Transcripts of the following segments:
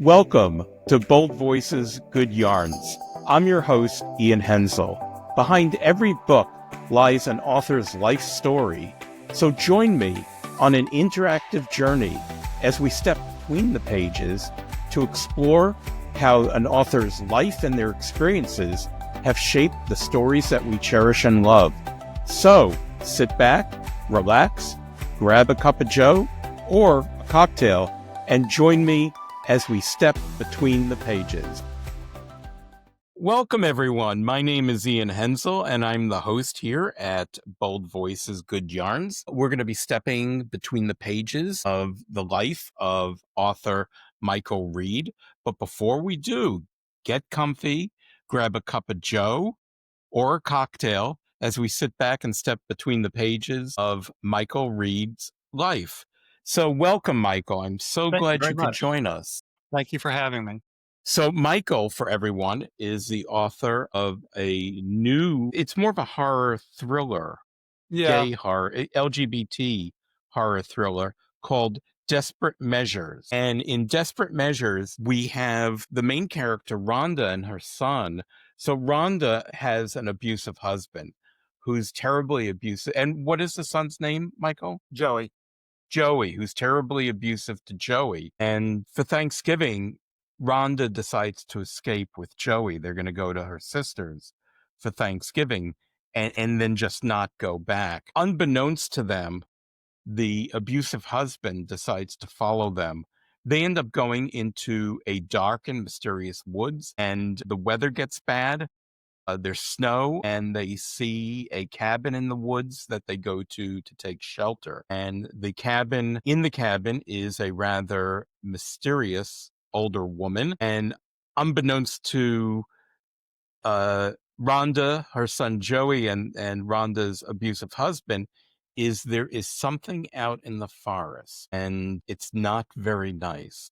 Welcome to Bold Voices, Good Yarns. I'm your host, Ian Henzel. Behind every book lies an author's life story. So join me on an interactive journey as we step between the pages to explore how an author's life and their experiences have shaped the stories that we cherish and love. So sit back, relax, grab a cup of joe or a cocktail, and join me as we step between the pages. Welcome, everyone. My name is Ian Henzel, and I'm the host here at Bold Voices, Good Yarns. We're going to be stepping between the pages of the life of author Michael Reed. But before we do, get comfy, grab a cup of joe or a cocktail as we sit back and step between the pages of Michael Reed's life. So welcome, Michael. I'm so glad you could join us. Thank you for having me. So Michael, for everyone, is the author of it's more of a horror thriller, gay horror, LGBT horror thriller called Desperate Measures. And in Desperate Measures, we have the main character, Rhonda, and her son. So Rhonda has an abusive husband who's terribly abusive. And what is the son's name, Michael? Joey, who's terribly abusive to Joey. And for Thanksgiving, Rhonda decides to escape with Joey. They're going to go to her sister's for Thanksgiving and then just not go back. Unbeknownst to them, the abusive husband decides to follow them. They end up going into a dark and mysterious woods, and the weather gets bad. There's snow, and they see a cabin in the woods that they go to take shelter. And in the cabin is a rather mysterious older woman. And unbeknownst to Rhonda, her son Joey, and Rhonda's abusive husband, there is something out in the forest, and it's not very nice.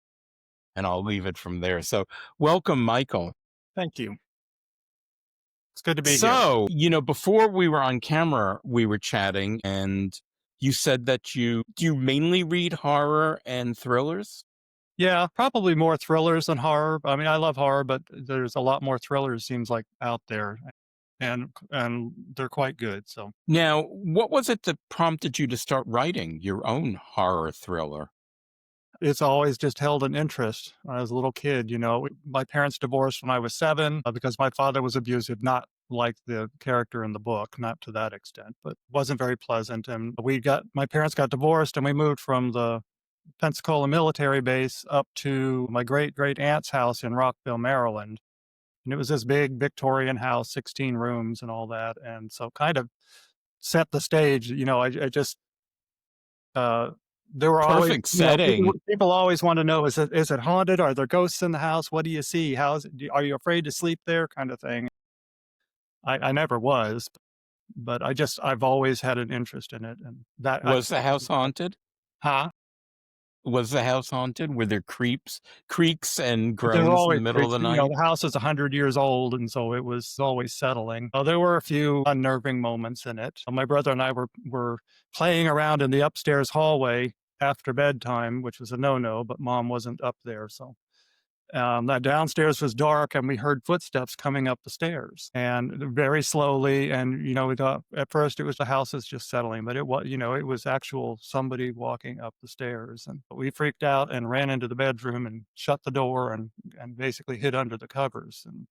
And I'll leave it from there. So welcome, Michael. Thank you. It's good to be here. So, before we were on camera, we were chatting, and you said that do you mainly read horror and thrillers? Yeah, probably more thrillers than horror. I mean, I love horror, but there's a lot more thrillers, seems like, out there, and they're quite good. So now, what was it that prompted you to start writing your own horror thriller? it's always just held an interest. When I was a little kid, my parents divorced when I was 7 because my father was abusive, not like the character in the book, not to that extent, but wasn't very pleasant. And my parents got divorced, and we moved from the Pensacola military base up to my great aunt's house in Rockville, Maryland. And it was this big Victorian house, 16 rooms and all that. And so kind of set the stage. I just, there were always perfect setting. People always want to know, is it haunted? Are there ghosts in the house? What do you see? Are you afraid to sleep there? Kind of thing. I never was, but I've always had an interest in it. And that was the house haunted? Huh? Was the house haunted? Were there creaks and groans in the middle of the night? The house is 100 years old, and so it was always settling. There were a few unnerving moments in it. My brother and I were playing around in the upstairs hallway after bedtime, which was a no-no, but Mom wasn't up there, so that downstairs was dark, and we heard footsteps coming up the stairs, and very slowly. And we thought at first it was the house is just settling, but it was actual somebody walking up the stairs. And we freaked out and ran into the bedroom and shut the door and basically hid under the covers. And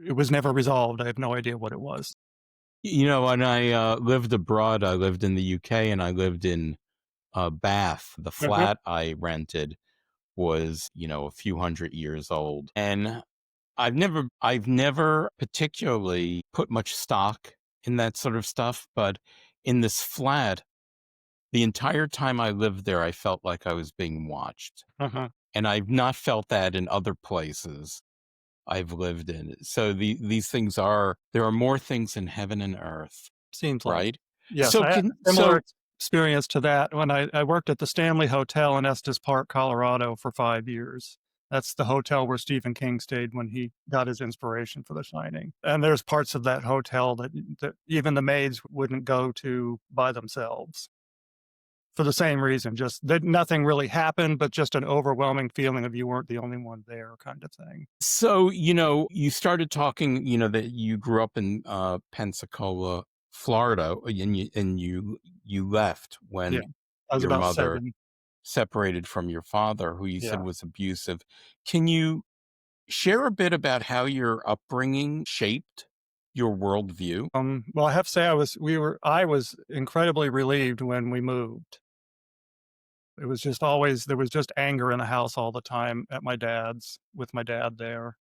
it was never resolved. I have no idea what it was. When I lived abroad, I lived in the UK, and I lived in Bath. The flat I rented was, a few hundred years old. And I've never particularly put much stock in that sort of stuff, but in this flat, the entire time I lived there, I felt like I was being watched. And I've not felt that in other places I've lived in. So these things there are more things in heaven and earth. Seems like. Right? Yes, I had a similar experience to that when I worked at the Stanley Hotel in Estes Park, Colorado for 5 years. That's the hotel where Stephen King stayed when he got his inspiration for The Shining. And there's parts of that hotel that even the maids wouldn't go to by themselves. for the same reason, just that nothing really happened, but just an overwhelming feeling of you weren't the only one there kind of thing. So, you started talking, that you grew up in Pensacola, Florida, and you left Yeah. when I was your about mother 7. separated from your father, who you said Yeah. was abusive. Can you share a bit about how your upbringing shaped your worldview? Well, I have to say I was incredibly relieved when we moved. It was just always there was just anger in the house all the time at my dad's with my dad there.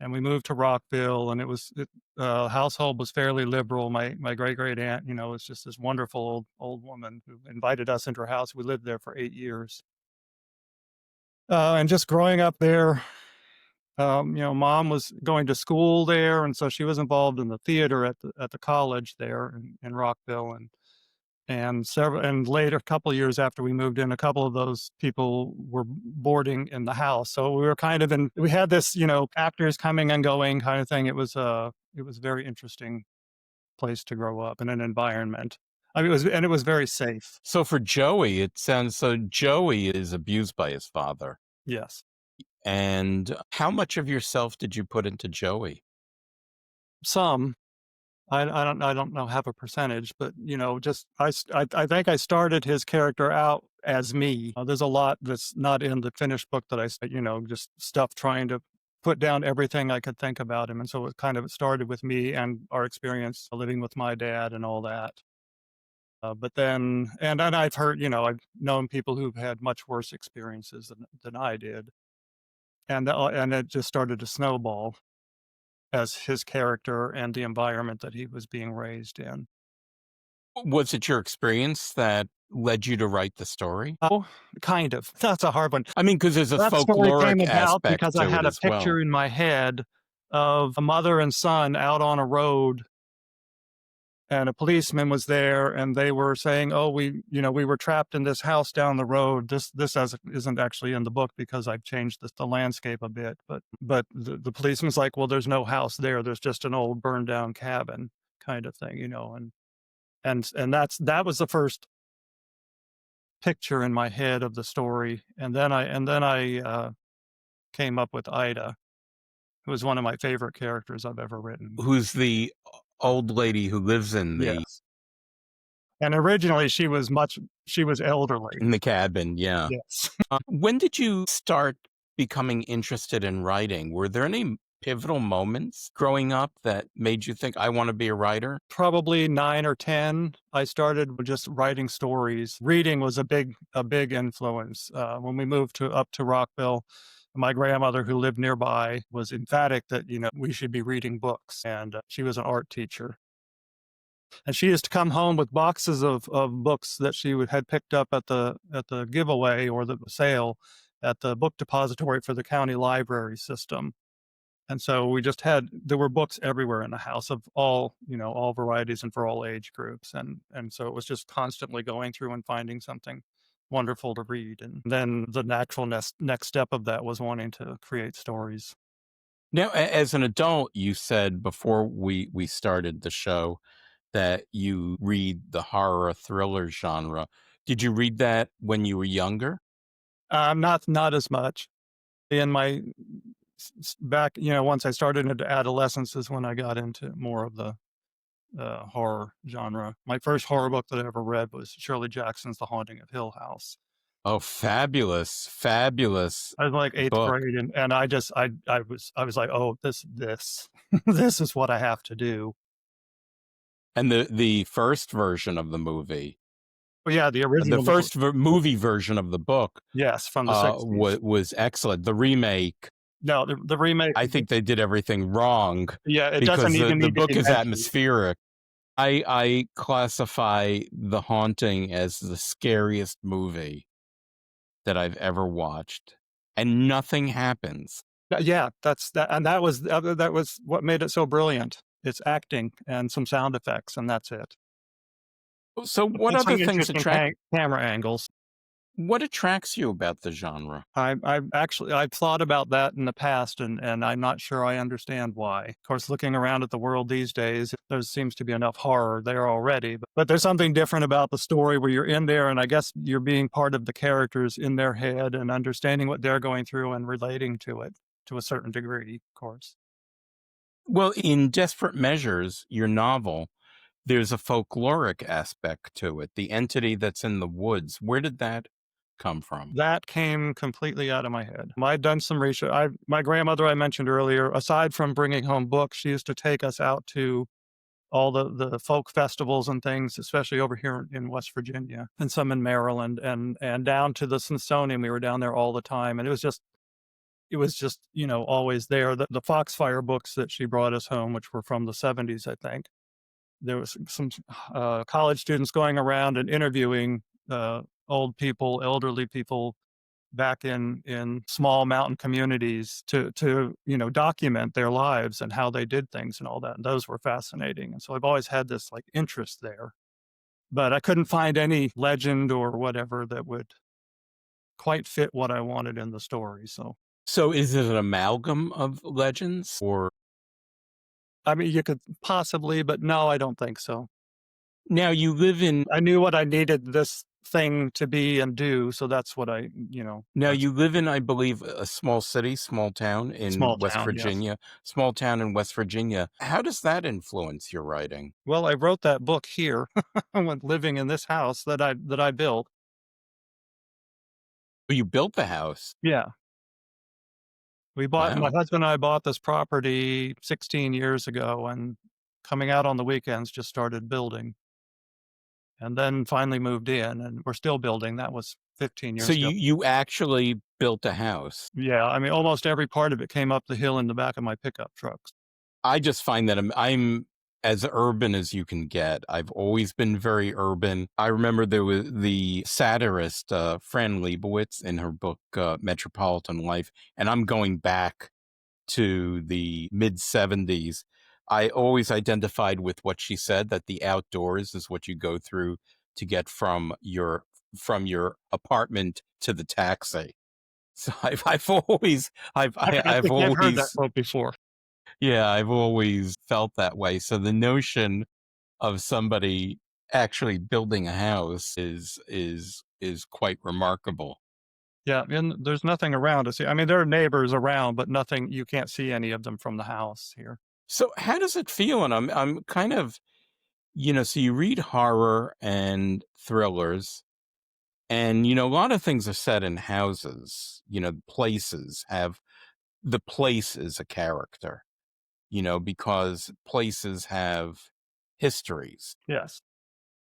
And we moved to Rockville, and household was fairly liberal. My great aunt, was just this wonderful old woman who invited us into her house. We lived there for 8 years, and just growing up there, mom was going to school there, and so she was involved in the theater at the college there in Rockville, and later, a couple of years after we moved in, a couple of those people were boarding in the house. So we were kind of we had this, actors coming and going kind of thing. It was a very interesting place to grow up in an environment. I mean, it was very safe. So for Joey, it sounds so Joey is abused by his father. Yes. And how much of yourself did you put into Joey? Some, I don't know, have a percentage, but just I think I started his character out as me. There's a lot that's not in the finished book that just stuff trying to put down everything I could think about him, and so it started with me and our experience living with my dad and all that. But then, and I've heard, I've known people who've had much worse experiences than I did, and it just started to snowball as his character and the environment that he was being raised in. Was it your experience that led you to write the story? Oh, kind of. That's a hard one. I mean, because there's a That story came folkloric about aspect because I to it had a as well. picture in my head of a mother and son out on a road, and a policeman was there, and they were saying, "Oh, we were trapped in this house down the road." Isn't actually in the book because I've changed the landscape a bit, but the policeman's like, "Well, there's no house there. There's just an old burned down cabin," kind of thing, and that was the first picture in my head of the story, and then I came up with Ida, who was one of my favorite characters I've ever written. Who's the old lady who lives Yes, and originally she was elderly. in the cabin? Yeah. Yes. When did you start becoming interested in writing? Were there any pivotal moments growing up that made you think, I want to be a writer? Probably 9 or 10, I started with just writing stories. Reading was a big influence. When we moved up to Rockville, my grandmother, who lived nearby, was emphatic that, we should be reading books, and she was an art teacher. And she used to come home with boxes of books that had picked up at the giveaway or the sale at the book depository for the county library system. And so there were books everywhere in the house of all varieties and for all age groups. And so it was just constantly going through and finding something wonderful to read. And then the natural next step of that was wanting to create stories. Now, as an adult, you said before we started the show that you read the horror thriller genre. Did you read that when you were younger? Not as much. In my back, once I started into adolescence is when I got into more of the horror genre. My first horror book that I ever read was Shirley Jackson's The Haunting of Hill House. Oh, fabulous, fabulous I was like eighth book. grade, and I was like, oh, this this is what I have to do. And the first version of the movie, But yeah, the the original, first movie version of the book, yes, from the 60s. was excellent. The remake, No, the remake. I think they did everything wrong Yeah, it because doesn't even the need to book be is mentioned. atmospheric. I classify The Haunting as the scariest movie that I've ever watched, and nothing happens. Yeah, and that was what made it so brilliant. It's acting and some sound effects, and that's it. So what And other some things interesting attract camera angles. What attracts you about the genre? I've thought about that in the past, and I'm not sure I understand why. Of course, looking around at the world these days, there seems to be enough horror there already. But there's something different about the story where you're in there, and I guess you're being part of the characters in their head and understanding what they're going through and relating to it to a certain degree, of course. Well, in Desperate Measures, your novel, there's a folkloric aspect to it. The entity that's in the woods. Where did that come from? That came completely out of my head. I'd done some research. My grandmother I mentioned earlier, aside from bringing home books, she used to take us out to all the folk festivals and things, especially over here in West Virginia and some in Maryland and down to the Smithsonian. We were down there all the time, and it was just always there. The Foxfire books that she brought us home, which were from the 70s, I think. There was some college students going around and interviewing old people, elderly people back in small mountain communities to document their lives and how they did things and all that. And those were fascinating. And so I've always had this like interest there, but I couldn't find any legend or whatever that would quite fit what I wanted in the story. So So is it an amalgam of legends or I mean, you could possibly, but no, I don't think so. now you live in I knew what I needed this thing to be and do, so that's what now that's you live in, I believe, a small city, small town in small West town, yes. Virginia. Small town in West Virginia. How does that influence your writing? Well, I wrote that book here when living in this house that I built. Oh, you built the house. Yeah. My Wow. husband and I bought this property 16 years ago and coming out on the weekends just started building and then finally moved in and we're still building. That was 15 So years ago. you actually built a house. Yeah, I mean almost every part of it came up the hill in the back of my pickup trucks. I just find that I'm as urban as you can get. I've always been very urban. I remember there was the satirist, Fran Lebowitz in her book, Metropolitan Life, and I'm going back to the mid 70s. I always identified with what she said that the outdoors is what you go through to get from your apartment to the taxi. So I've always I I've think I've heard that always quote before. yeah, I've always felt that way. So the notion of somebody actually building a house is quite remarkable. Yeah, and there's nothing around us. I mean, there are neighbors around, but nothing you can't see any of them from the house here. So how does it feel? And I'm kind of, so you read horror and thrillers, and a lot of things are set in houses. The place is a character, because places have histories. Yes.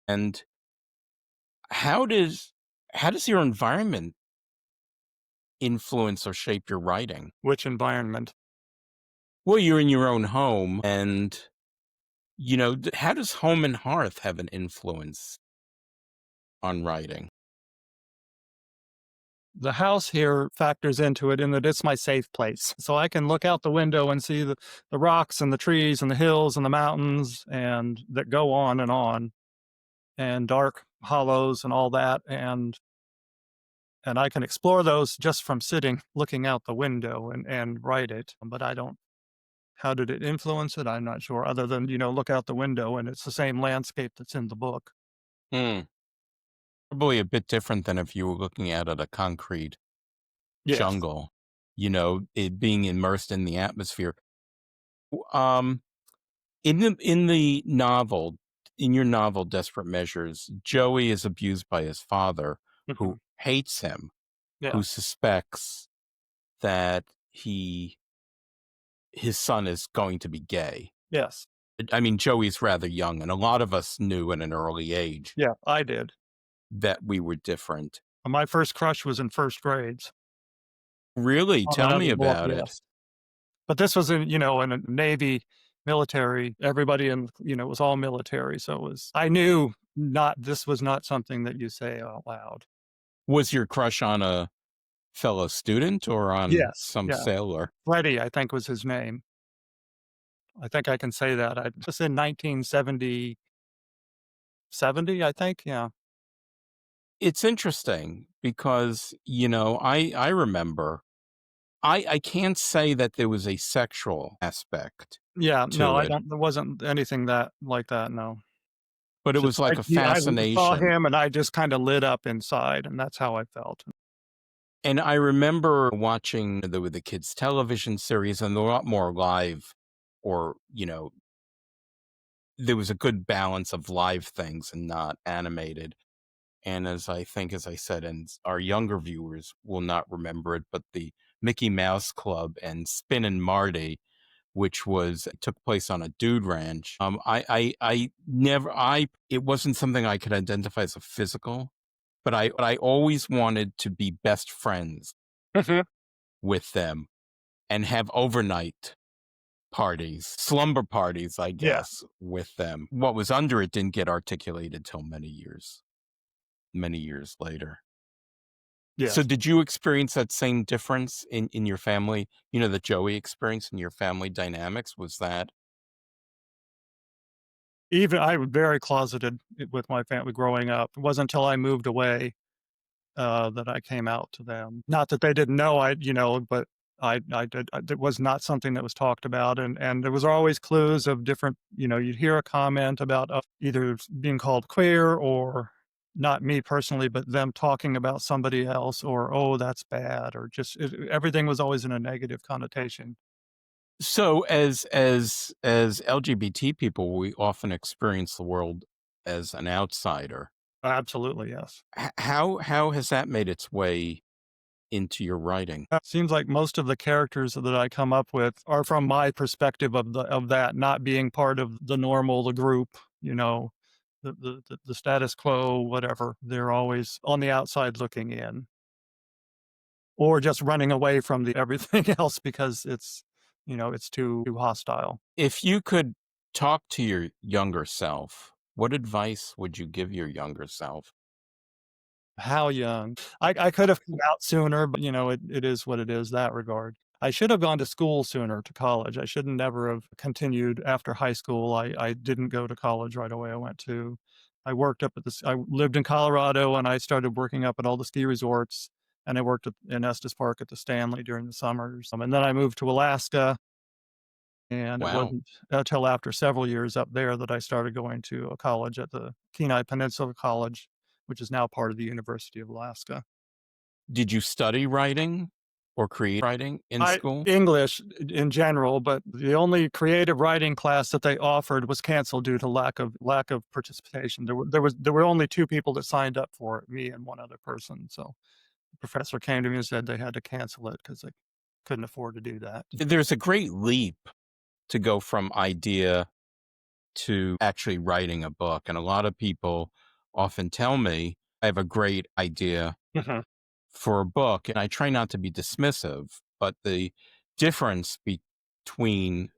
And how does how does your environment influence or shape your writing? Which environment? Well, you're in your own home, and how does home and hearth have an influence on writing? The house here factors into it in that it's my safe place. So I can look out the window and see the rocks and the trees and the hills and the mountains and that go on and dark hollows and all that. And I can explore those just from sitting, looking out the window and write it. But I don't, how did it influence it? I'm not sure, other than, look out the window and it's the same landscape that's in the book. Hmm. Probably a bit different than if you were looking at a concrete Yes. jungle. It being immersed in the atmosphere. Um, in the novel, in your novel, Desperate Measures, Joey is abused by his father, Mhm. who hates him, who Yeah. suspects that his son is going to be gay. Yes. I mean, Joey's rather young, and a lot of us knew at an early age Yeah, I did. that we were different. My first crush was in first grades Really? on Tell me another boy, about it. yes. But this was in a Navy, military, everybody it was all military, so it was I knew not this was not something that you say out loud. Was your crush on a fellow student or on Yes, some yeah. sailor? Freddie, I think was his name. I think I can say that. I just in 1970, I think, yeah. It's interesting because, I remember I can't say that there was a sexual aspect Yeah, no, to I it, don't there wasn't anything that like that, no. but it Just was like a I saw fascination. him and I just kinda lit up inside, and that's how I felt. And I remember watching the kids' television series, and there were a lot more live, or, there was a good balance of live things and not animated. And as I said, and our younger viewers will not remember it, but the Mickey Mouse Club and Spin and Marty, which took place on a dude ranch. I never, it wasn't something I could identify as a physical, but I always wanted to be best friends Mhm. with them and have overnight parties, slumber parties, I Yeah, guess, with them. What was under it didn't get articulated till many years later. So yes. did you experience that same difference in your family, that Joey experienced in your family dynamics? Was that Even I was very closeted with my family growing up. It wasn't until I moved away, that I came out to them. Not that they didn't know but I did it was not something that was talked about, and there was always clues of different you'd hear a comment about, either being called queer or not me personally, but them talking about somebody else or, "Oh, that's bad," or just everything was always in a negative connotation. so? As LGBT people, we often experience the world as an outsider. Absolutely, yes. How has that made its way into your writing? Seems like most of the characters that I come up with are from my perspective of that not being part of the group, you know, the status quo, whatever. They're always on the outside looking in, or just running away from the everything else because it's too hostile. If you could talk to your younger self, what advice would you give your younger self? How young? I could have come out sooner, but, it is what it is, that regard. I should have gone to school sooner, to college. I should never have continued after high school. I didn't go to college right away. I worked up at this I lived in Colorado, and I started working up at all the ski resorts, and I worked in Estes Park at the Stanley during the summers, and then I moved to Alaska, and it Wow. wasn't until after several years up there that I started going to a college at the Kenai Peninsula College, which is now part of the University of Alaska. Did you study writing or create writing in I school? English in general, but the only creative writing class that they offered was canceled due to lack of participation. There were only 2 people that signed up for it, me and one other person, so the professor came to me and said they had to cancel it because they couldn't afford to do that. There's a great leap to go from idea to actually writing a book. And a lot of people often tell me, I have a great idea Mhm. for a book. And I try not to be dismissive, but the difference between,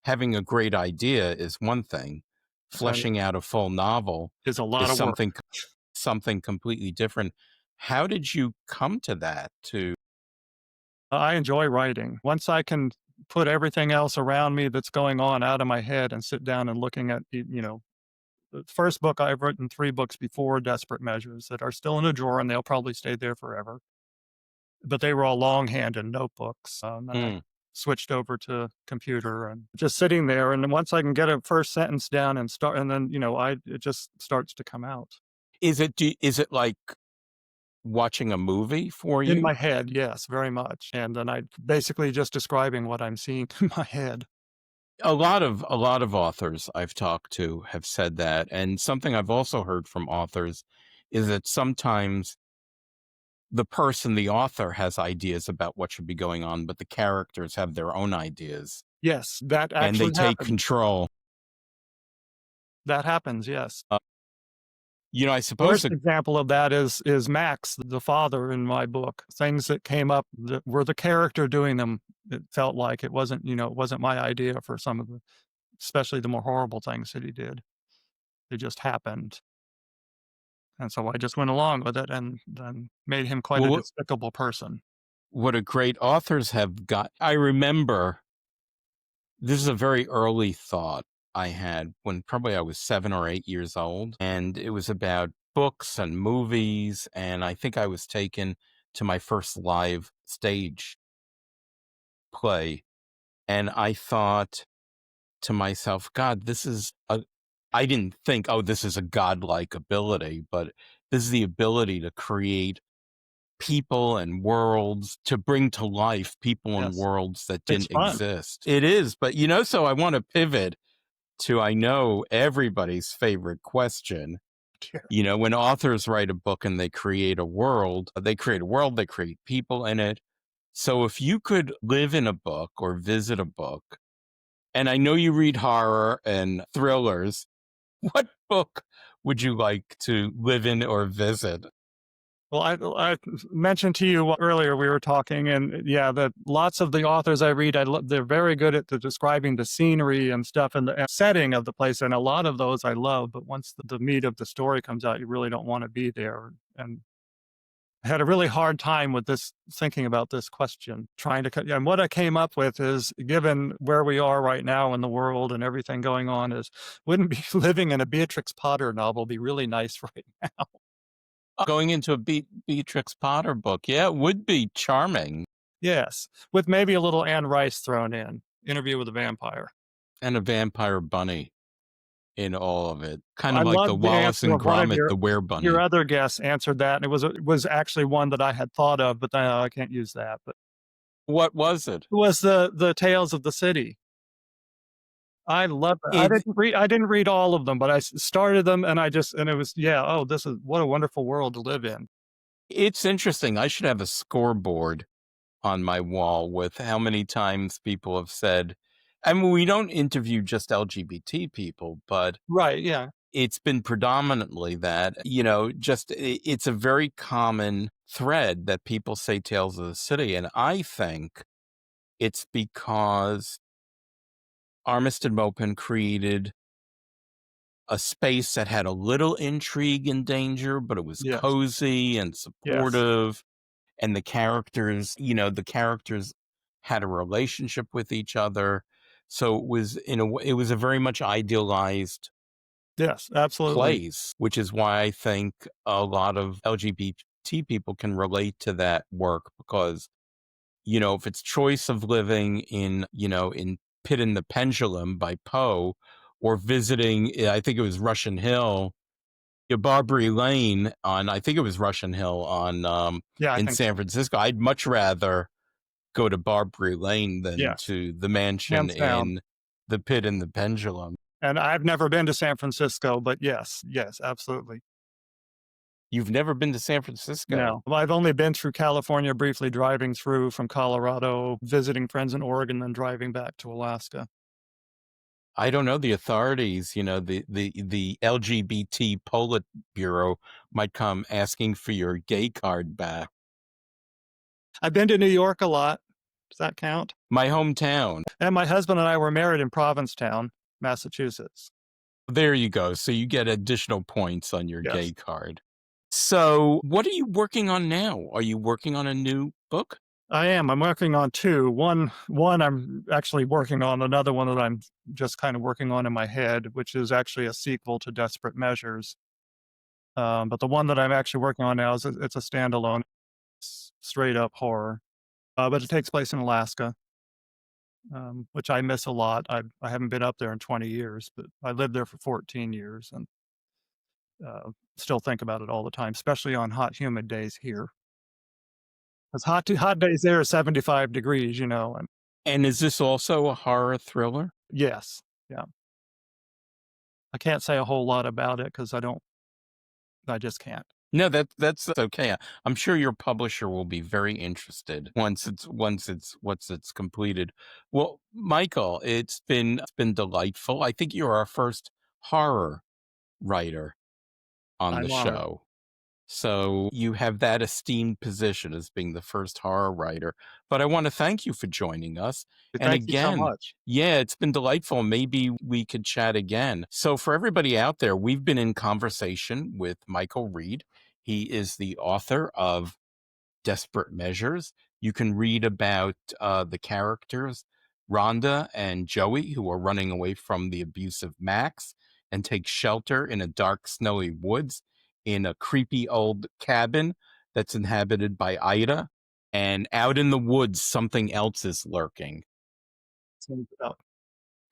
having a great idea is one thing, And fleshing out a full novel it's a is lot of work. something completely different. How did you come to that? To I enjoy writing. Once I can put everything else around me that's going on out of my head and sit down and looking at, the first book I've written 3 books before Desperate Measures that are still in a drawer, and they'll probably stay there forever. But they were all longhand and notebooks, then I Mm. switched over to computer and just sitting there, and then once I can get a first sentence down and start and then, it just starts to come out. Is it like watching a movie for In you? my head, yes, very much, and then I basically just describing what I'm seeing in my head. A lot of authors I've talked to have said that, and something I've also heard from authors is that sometimes the author has ideas about what should be going on, but the characters have their own ideas Yes, that and they actually take happens. control. That happens, yes. Uh, I suppose Worst example of that is Max, the father in my book. Things that came up that were the character doing them. It felt like it wasn't my idea for some of the especially the more horrible things that he did. They just happened. And so I just went along with it and then made him quite well, a what, despicable person. what a great authors have got. I remember this is a very early thought I had when probably I was 7 or 8 years old, and it was about books and movies, and I think I was taken to my first live stage play, and I thought to myself, God, this is a I didn't think, oh, this is a godlike ability, but this is the ability to create people and worlds, to bring to life people and Yes. worlds that It's didn't fun. exist. It is, but so I want to pivot to, I know, everybody's favorite question. Sure. When authors write a book and they create a world, they create people in it. So if you could live in a book or visit a book, and I know you read horror and thrillers, what book would you like to live in or visit? Well, I mentioned to you earlier, we were talking, and yeah, that lots of the authors I read, they're very good at describing the scenery and stuff and the setting of the place. And a lot of those I love, but once the meat of the story comes out, you really don't want to be there. And I had a really hard time with this, thinking about this question, trying to, and what I came up with is, given where we are right now in the world and everything going on, is wouldn't be living in a Beatrix Potter novel be really nice right now? Going into a Beatrix Potter book, yeah, it would be charming. Yes, with maybe a little Anne Rice thrown in, Interview with a Vampire. And a vampire bunny in all of it, kind I of like the loved the Wallace answer and of one of Gromit, the your werebunny. other guests answered that, and it was actually one that I had thought of, but I can't use that, but What was it? it was the Tales of the City. I love that. It's I didn't read all of them, but I started them, and it was, yeah, oh, this is what a wonderful world to live in. it's interesting. I should have a scoreboard on my wall with how many times people have said, I mean, we don't interview just LGBT people, but Right, yeah. it's been predominantly that, it's a very common thread that people say Tales of the City. And I think it's because Armistead Maupin created a space that had a little intrigue and danger, but it was Yes, cozy and yes, supportive. And the characters had a relationship with each other. So it was, in a way, it was a very much idealized yes, absolutely. place, which is why I think a lot of LGBT people can relate to that work because, if it's Choice of Living in Pit in the Pendulum by Poe, or visiting, I think it was Russian Hill, Barbary Lane I think it was Russian Hill Yeah, I in think so. San Francisco. I'd much rather go to Barbary Lane than Yes, to the mansion hands down. in the Pit in the Pendulum. And I've never been to San Francisco, but yes, yes, absolutely. You've never been to San Francisco? No. Well, I've only been through California briefly, driving through from Colorado, visiting friends in Oregon, then driving back to Alaska. I don't know. The authorities, the LGBT Politburo might come asking for your gay card back. I've been to New York a lot. Does that count? My hometown. And my husband and I were married in Provincetown, Massachusetts. There you go. So you get additional points on your gay Yes, card. So what are you working on now? Are you working on a new book? I am. I'm working on two. One I'm actually working on, another one that I'm just kind of working on in my head, which is actually a sequel to Desperate Measures. But the one that I'm actually working on now it's a standalone, straight up horror. But it takes place in Alaska, which I miss a lot. I haven't been up there in 20 years, but I lived there for 14 years and still think about it all the time, especially on hot, humid days here. Because hot days there are 75 degrees, and And is this also a horror thriller? yes, yeah. I can't say a whole lot about it because I just can't. No, that's okay. I'm sure your publisher will be very interested once it's completed. Well, Michael, it's been delightful. I think you're our first horror writer on the I'm honored. show. So you have that esteemed position as being the first horror writer. But I want to thank you for joining us. And Thank you so again, much. yeah, it's been delightful. Maybe we could chat again. So for everybody out there, we've been in conversation with Michael Reed. He is the author of Desperate Measures. You can read about the characters, Rhonda and Joey, who are running away from the abusive Max and take shelter in a dark, snowy woods in a creepy old cabin that's inhabited by Ida, and out in the woods, something else is lurking.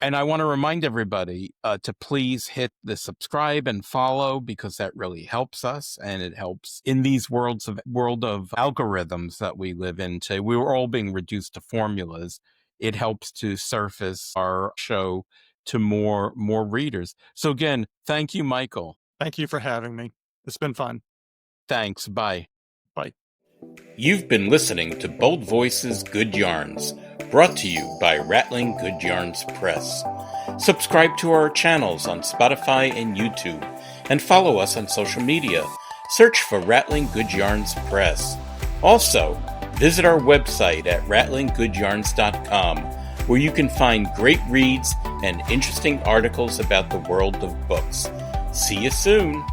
And I want to remind everybody to please hit the subscribe and follow, because that really helps us, and it helps in these world of algorithms that we live in today. We were all being reduced to formulas. It helps to surface our show to more readers. So again, thank you, Michael. Thank you for having me. It's been fun. Thanks. Bye. Bye. You've been listening to Bold Voices, Good Yarns, brought to you by Rattling Good Yarns Press. Subscribe to our channels on Spotify and YouTube, and follow us on social media. Search for Rattling Good Yarns Press. Also, visit our website at rattlinggoodyarns.com, where you can find great reads and interesting articles about the world of books. See you soon!